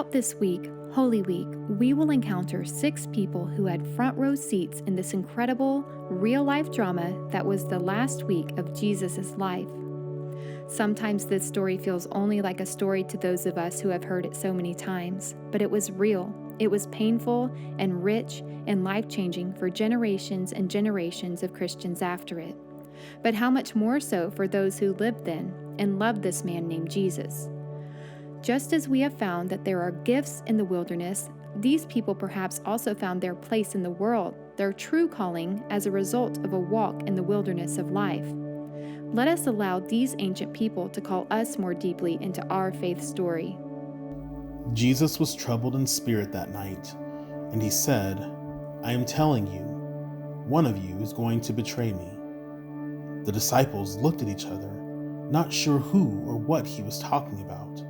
Throughout this week, Holy Week, we will encounter 6 people who had front row seats in this incredible, real-life drama that was the last week of Jesus' life. Sometimes this story feels only like a story to those of us who have heard it so many times, but it was real. It was painful and rich and life-changing for generations and generations of Christians after it. But how much more so for those who lived then and loved this man named Jesus. Just as we have found that there are gifts in the wilderness, these people perhaps also found their place in the world, their true calling, as a result of a walk in the wilderness of life. Let us allow these ancient people to call us more deeply into our faith story. Jesus was troubled in spirit that night, and he said, "I am telling you, one of you is going to betray me." The disciples looked at each other, not sure who or what he was talking about.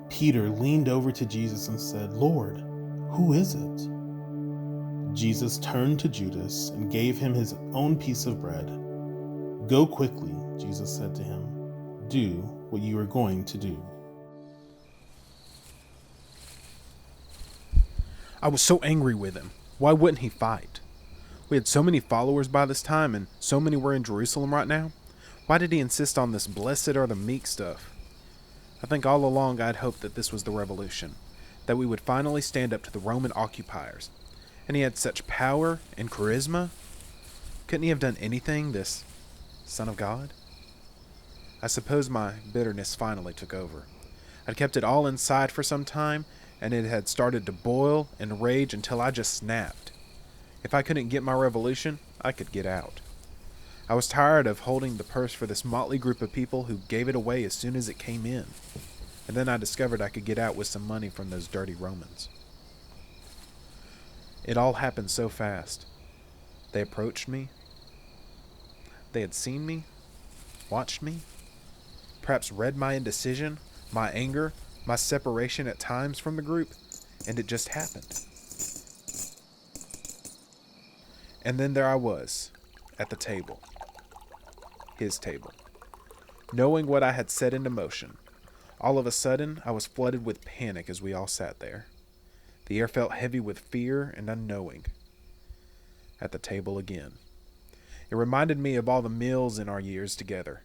Peter leaned over to Jesus and said, "Lord, who is it?" Jesus turned to Judas and gave him his own piece of bread. "Go quickly," Jesus said to him. "Do what you are going to do." I was so angry with him. Why wouldn't he fight? We had so many followers by this time, and so many were in Jerusalem right now. Why did he insist on this blessed are the meek stuff? I think all along I'd hoped that this was the revolution, that we would finally stand up to the Roman occupiers. And he had such power and charisma. Couldn't he have done anything, this Son of God? I suppose my bitterness finally took over. I'd kept it all inside for some time, and it had started to boil and rage until I just snapped. If I couldn't get my revolution, I could get out. I was tired of holding the purse for this motley group of people who gave it away as soon as it came in. And then I discovered I could get out with some money from those dirty Romans. It all happened so fast. They approached me. They had seen me, watched me, perhaps read my indecision, my anger, my separation at times from the group, and it just happened. And then there I was, at the table. His table. Knowing what I had set into motion, all of a sudden I was flooded with panic as we all sat there. The air felt heavy with fear and unknowing. At the table again. It reminded me of all the meals in our years together.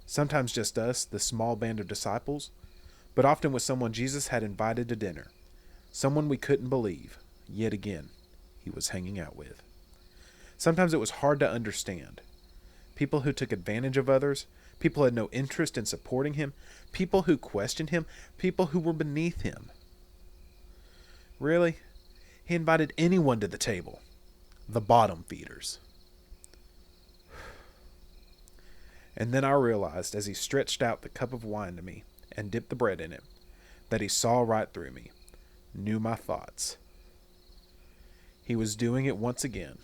Sometimes just us, the small band of disciples, but often with someone Jesus had invited to dinner. Someone we couldn't believe, yet again, he was hanging out with. Sometimes it was hard to understand. People who took advantage of others, people who had no interest in supporting him, people who questioned him, people who were beneath him. Really? He invited anyone to the table. The bottom feeders. And then I realized as he stretched out the cup of wine to me and dipped the bread in it, that he saw right through me, knew my thoughts. He was doing it once again,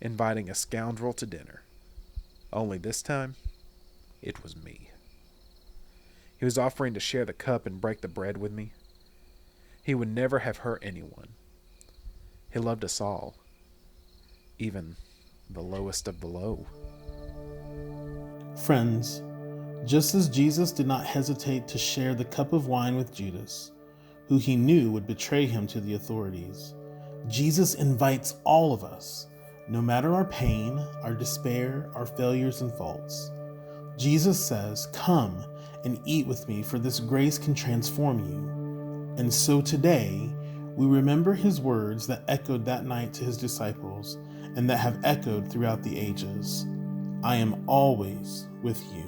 inviting a scoundrel to dinner. Only this time, it was me. He was offering to share the cup and break the bread with me. He would never have hurt anyone. He loved us all, even the lowest of the low. Friends, just as Jesus did not hesitate to share the cup of wine with Judas, who he knew would betray him to the authorities, Jesus invites all of us, no matter our pain, our despair, our failures and faults. Jesus says, "Come and eat with me, for this grace can transform you." And so today, we remember his words that echoed that night to his disciples and that have echoed throughout the ages. "I am always with you."